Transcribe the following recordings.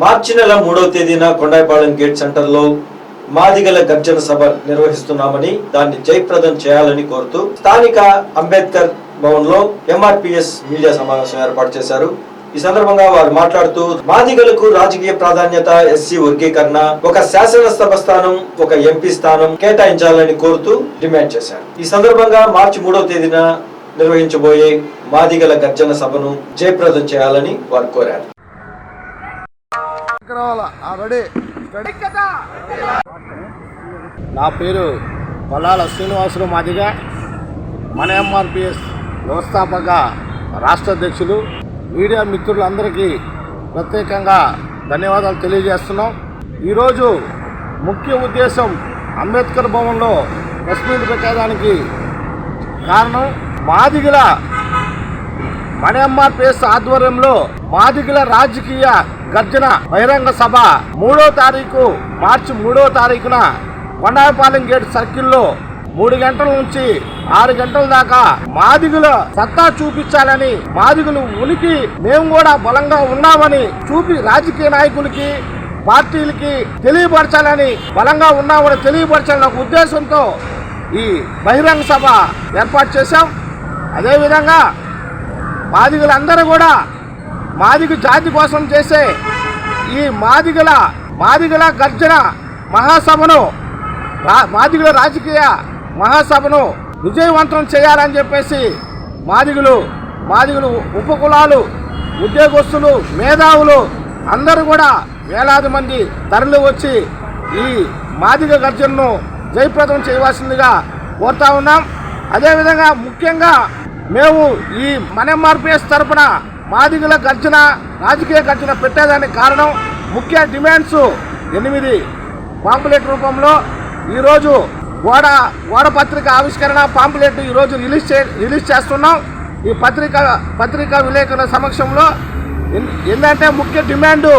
మార్చి నెల 3వ తేదీన కొండాయిపాలెం గేట్ సెంటర్లో మాదిగల గర్జన సభ నిర్వహిస్తున్నామని దాన్ని జయప్రదం చేయాలని కోరుతూ స్థానిక అంబేద్కర్ భవన్ లో ఎంఆర్పీఎస్ మీడియా సమావేశం ఏర్పాటు చేశారు. ఈ సందర్భంగా వారు మాట్లాడుతూ మాదిగలకు రాజకీయ ప్రాధాన్యత, ఎస్సీ వర్గీకరణ, ఒక శాసనసభ స్థానం, ఒక ఎంపీ స్థానం కేటాయించాలని కోరుతూ డిమాండ్ చేశారు. ఈ సందర్భంగా మార్చి 3వ తేదీన నిర్వహించబోయే మాదిగల గర్జన సభను జయప్రదం చేయాలని వారు కోరారు. నా పేరు పొలాల శ్రీనివాసులు మాదిగ, మన ఎంఆర్పిఎస్ వ్యవస్థాపక రాష్ట్ర అధ్యక్షులు. మీడియా మిత్రులందరికీ ప్రత్యేకంగా ధన్యవాదాలు తెలియజేస్తున్నాం. ఈరోజు ముఖ్య ఉద్దేశం అంబేద్కర్ భవన్లో ప్రెస్ మీట్ పెట్టడానికి కారణం మాదిగల మన ఎంఆర్పిఎస్ ఆధ్వర్యంలో మాదిగల రాజకీయ గర్జన బహిరంగ సభ 3వ తారీఖు మార్చి 3వ తారీఖున కొండాయిపాలెం గేట్ సర్కిల్లో 3 గంటల నుంచి 6 గంటల దాకా మాదిగల సత్తా చూపించాలని, మాదిగలు ఉనికి మేము కూడా బలంగా ఉన్నామని చూపి రాజకీయ నాయకులకి, పార్టీలకి తెలియపరచాలని, బలంగా ఉన్నామని తెలియపరచాలనే ఒక ఉద్దేశంతో ఈ బహిరంగ సభ ఏర్పాటు చేశాం. అదేవిధంగా మాదిగలందరూ కూడా మాదిగ జాతి కోసం చేసే ఈ మాదిగల గర్జన మహాసభను, మాదిగల రాజకీయ మహాసభను విజయవంతం చేయాలని చెప్పేసి మాదిగలు ఉపకులాలు, ఉద్యోగస్తులు, మేధావులు అందరూ కూడా వేలాది మంది తరలి వచ్చి ఈ మాదిగ గర్జనను జయప్రదం చేయవలసిందిగా కోరుతా ఉన్నాం. అదేవిధంగా ముఖ్యంగా మేము ఈ మన ఎంఆర్పిఎస్ తరఫున మాదిగల గర్జన, రాజకీయ గర్జన పెట్టేదానికి కారణం ముఖ్య డిమాండ్స్ 8 పాంపులెట్ రూపంలో ఈరోజు ఓడ పత్రిక ఆవిష్కరణ పాంపులెట్ ఈరోజు రిలీజ్ చేస్తున్నాం. ఈ పత్రికా విలేకరుల సమక్షంలో ఏంటంటే ముఖ్య డిమాండు,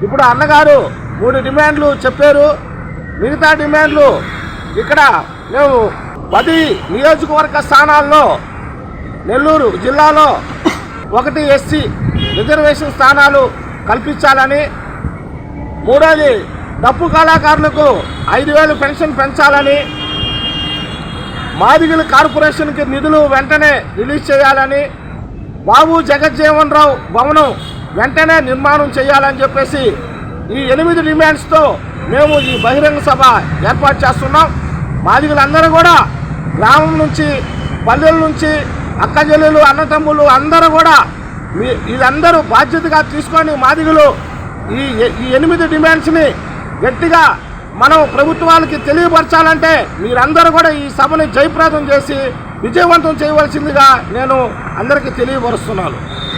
ఇప్పుడు అన్నగారు 3 డిమాండ్లు చెప్పారు. మిగతా డిమాండ్లు ఇక్కడ మేము 10 నియోజకవర్గ స్థానాల్లో నెల్లూరు జిల్లాలో 1 ఎస్సీ రిజర్వేషన్ స్థానాలు కల్పించాలని, 3వది డప్పు కళాకారులకు 5,000 పెన్షన్ పెంచాలని, మాదిగల కార్పొరేషన్కి నిధులు వెంటనే రిలీజ్ చేయాలని, బాబు జగజ్జీవన్ రావు భవనం వెంటనే నిర్మాణం చేయాలని చెప్పేసి ఈ 8 డిమాండ్స్తో మేము ఈ బహిరంగ సభ ఏర్పాటు చేస్తున్నాం. మాదిగలందరూ కూడా గ్రామం నుంచి, పల్లెల నుంచి, అక్కచెల్లెలు, అన్నతమ్ములు అందరూ కూడా వీళ్ళందరూ బాధ్యతగా తీసుకొని మాదిగలు ఈ 8 డిమాండ్స్ని గట్టిగా మనం ప్రభుత్వాలకి తెలియపరచాలంటే మీరందరూ కూడా ఈ సభని జయప్రదం చేసి విజయవంతం చేయవలసిందిగా నేను అందరికీ తెలియపరుస్తున్నాను.